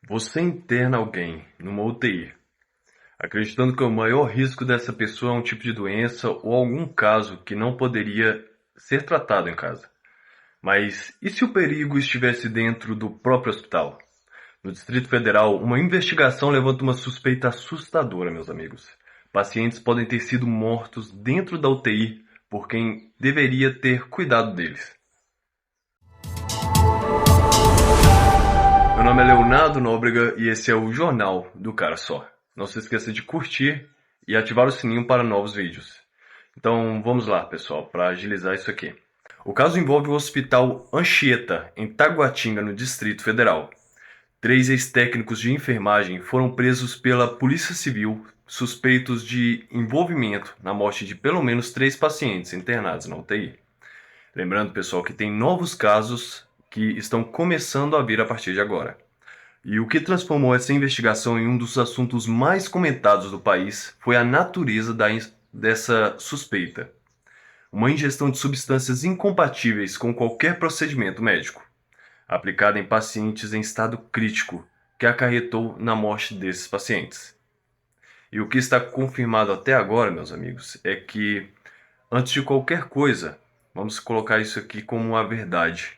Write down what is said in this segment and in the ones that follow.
Você interna alguém numa UTI, acreditando que o maior risco dessa pessoa é um tipo de doença ou algum caso que não poderia ser tratado em casa. Mas e se o perigo estivesse dentro do próprio hospital? No Distrito Federal, uma investigação levanta uma suspeita assustadora, meus amigos. Pacientes podem ter sido mortos dentro da UTI por quem deveria ter cuidado deles. Meu nome é Leonardo Nóbrega e esse é o Jornal do Cara Só. Não se esqueça de curtir e ativar o sininho para novos vídeos. Então vamos lá, pessoal, para agilizar isso aqui. O caso envolve o Hospital Anchieta, em Taguatinga, no Distrito Federal. 3 ex-técnicos de enfermagem foram presos pela Polícia Civil suspeitos de envolvimento na morte de pelo menos 3 pacientes internados na UTI. Lembrando, pessoal, que tem novos casos que estão começando a vir a partir de agora. E o que transformou essa investigação em um dos assuntos mais comentados do país foi a natureza dessa suspeita. Uma ingestão de substâncias incompatíveis com qualquer procedimento médico, aplicada em pacientes em estado crítico, que acarretou na morte desses pacientes. E o que está confirmado até agora, meus amigos, é que, antes de qualquer coisa, vamos colocar isso aqui como uma verdade.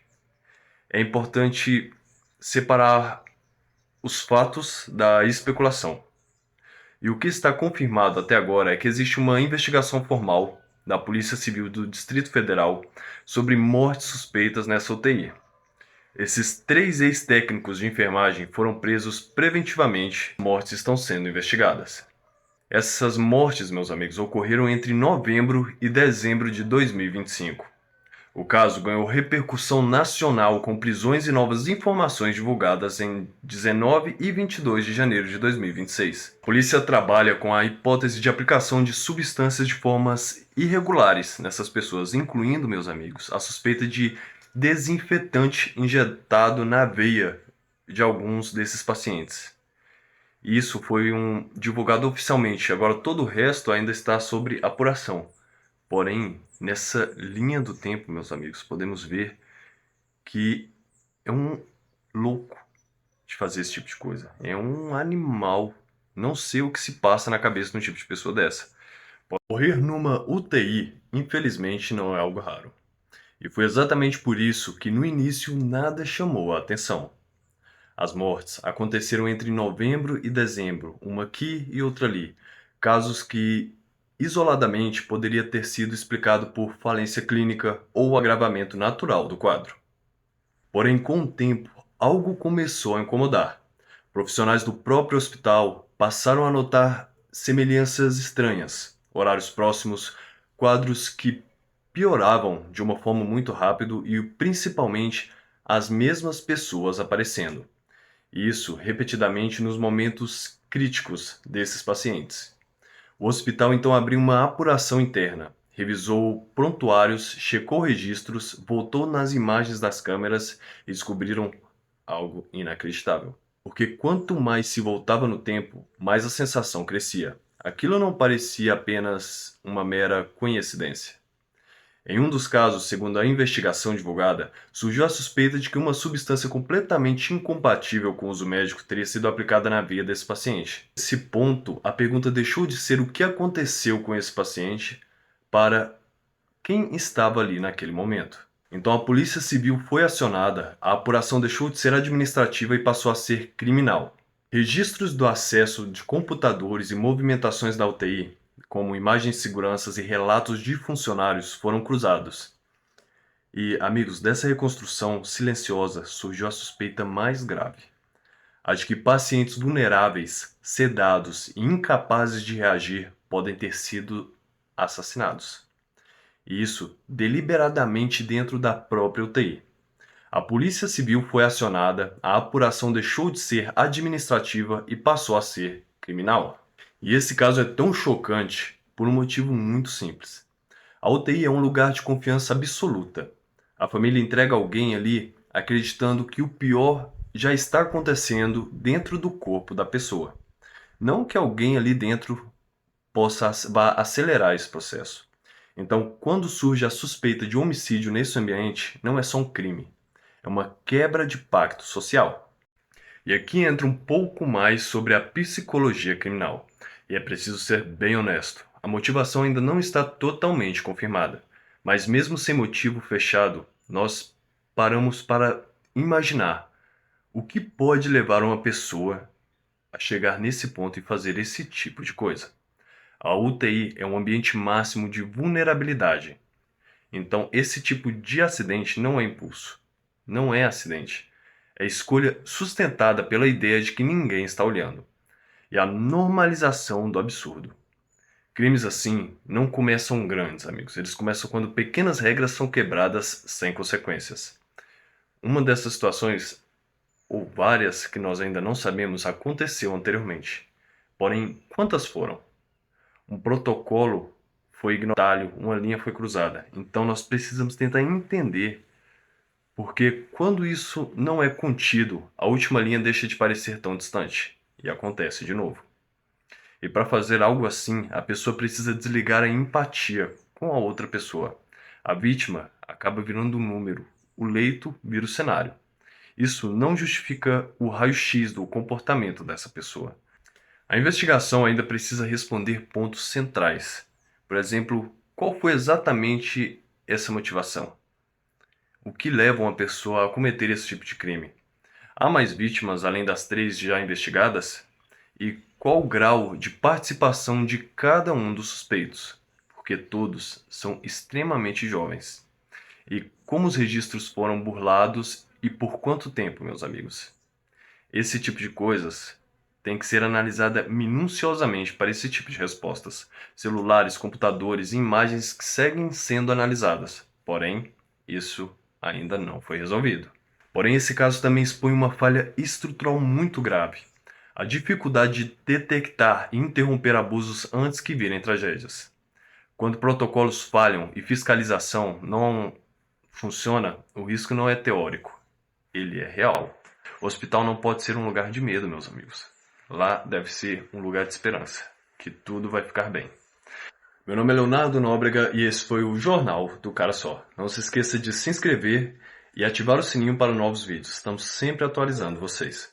É importante separar os fatos da especulação. E o que está confirmado até agora é que existe uma investigação formal da Polícia Civil do Distrito Federal sobre mortes suspeitas nessa UTI. Esses 3 ex-técnicos de enfermagem foram presos preventivamente, mortes estão sendo investigadas. Essas mortes, meus amigos, ocorreram entre novembro e dezembro de 2025. O caso ganhou repercussão nacional com prisões e novas informações divulgadas em 19 e 22 de janeiro de 2026. A polícia trabalha com a hipótese de aplicação de substâncias de formas irregulares nessas pessoas, incluindo, meus amigos, a suspeita de desinfetante injetado na veia de alguns desses pacientes. Isso foi divulgado oficialmente, agora todo o resto ainda está sobre apuração. Porém, nessa linha do tempo, meus amigos, podemos ver que é um louco de fazer esse tipo de coisa. É um animal. Não sei o que se passa na cabeça de um tipo de pessoa dessa. Morrer numa UTI, infelizmente, não é algo raro. E foi exatamente por isso que no início nada chamou a atenção. As mortes aconteceram entre novembro e dezembro, uma aqui e outra ali. Casos que, isoladamente, poderia ter sido explicado por falência clínica ou agravamento natural do quadro. Porém, com o tempo, algo começou a incomodar. Profissionais do próprio hospital passaram a notar semelhanças estranhas, horários próximos, quadros que pioravam de uma forma muito rápida e, principalmente, as mesmas pessoas aparecendo. Isso repetidamente nos momentos críticos desses pacientes. O hospital então abriu uma apuração interna, revisou prontuários, checou registros, voltou nas imagens das câmeras e descobriram algo inacreditável. Porque quanto mais se voltava no tempo, mais a sensação crescia. Aquilo não parecia apenas uma mera coincidência. Em um dos casos, segundo a investigação divulgada, surgiu a suspeita de que uma substância completamente incompatível com o uso médico teria sido aplicada na veia desse paciente. Nesse ponto, a pergunta deixou de ser o que aconteceu com esse paciente para quem estava ali naquele momento. Então a Polícia Civil foi acionada, a apuração deixou de ser administrativa e passou a ser criminal. Registros do acesso de computadores e movimentações da UTI, como imagens de seguranças e relatos de funcionários, foram cruzados. E, amigos, dessa reconstrução silenciosa surgiu a suspeita mais grave: a de que pacientes vulneráveis, sedados e incapazes de reagir podem ter sido assassinados. E isso deliberadamente dentro da própria UTI. A Polícia Civil foi acionada, a apuração deixou de ser administrativa e passou a ser criminal. E esse caso é tão chocante por um motivo muito simples. A UTI é um lugar de confiança absoluta. A família entrega alguém ali acreditando que o pior já está acontecendo dentro do corpo da pessoa. Não que alguém ali dentro vá acelerar esse processo. Então, quando surge a suspeita de homicídio nesse ambiente, não é só um crime, é uma quebra de pacto social. E aqui entra um pouco mais sobre a psicologia criminal. E é preciso ser bem honesto. A motivação ainda não está totalmente confirmada. Mas mesmo sem motivo fechado, nós paramos para imaginar o que pode levar uma pessoa a chegar nesse ponto e fazer esse tipo de coisa. A UTI é um ambiente máximo de vulnerabilidade. Então, esse tipo de acidente não é impulso. Não é acidente. É escolha sustentada pela ideia de que ninguém está olhando. E a normalização do absurdo. Crimes assim não começam grandes, amigos. Eles começam quando pequenas regras são quebradas sem consequências. Uma dessas situações, ou várias que nós ainda não sabemos, aconteceu anteriormente. Porém, quantas foram? Um protocolo foi ignorado, uma linha foi cruzada. Então nós precisamos tentar entender, porque quando isso não é contido, a última linha deixa de parecer tão distante. E acontece de novo. E para fazer algo assim, a pessoa precisa desligar a empatia com a outra pessoa. A vítima acaba virando um número, o leito vira o cenário. Isso não justifica o raio-x do comportamento dessa pessoa. A investigação ainda precisa responder pontos centrais. Por exemplo, qual foi exatamente essa motivação? O que leva uma pessoa a cometer esse tipo de crime? Há mais vítimas além das 3 já investigadas? E qual o grau de participação de cada um dos suspeitos? Porque todos são extremamente jovens. E como os registros foram burlados e por quanto tempo, meus amigos? Esse tipo de coisas tem que ser analisada minuciosamente para esse tipo de respostas. Celulares, computadores e imagens que seguem sendo analisadas. Porém, isso ainda não foi resolvido. Porém, esse caso também expõe uma falha estrutural muito grave. A dificuldade de detectar e interromper abusos antes que virem tragédias. Quando protocolos falham e fiscalização não funciona, o risco não é teórico, ele é real. O hospital não pode ser um lugar de medo, meus amigos. Lá deve ser um lugar de esperança, que tudo vai ficar bem. Meu nome é Leonardo Nóbrega e esse foi o Jornal do Cara Só. Não se esqueça de se inscrever e ativar o sininho para novos vídeos. Estamos sempre atualizando vocês.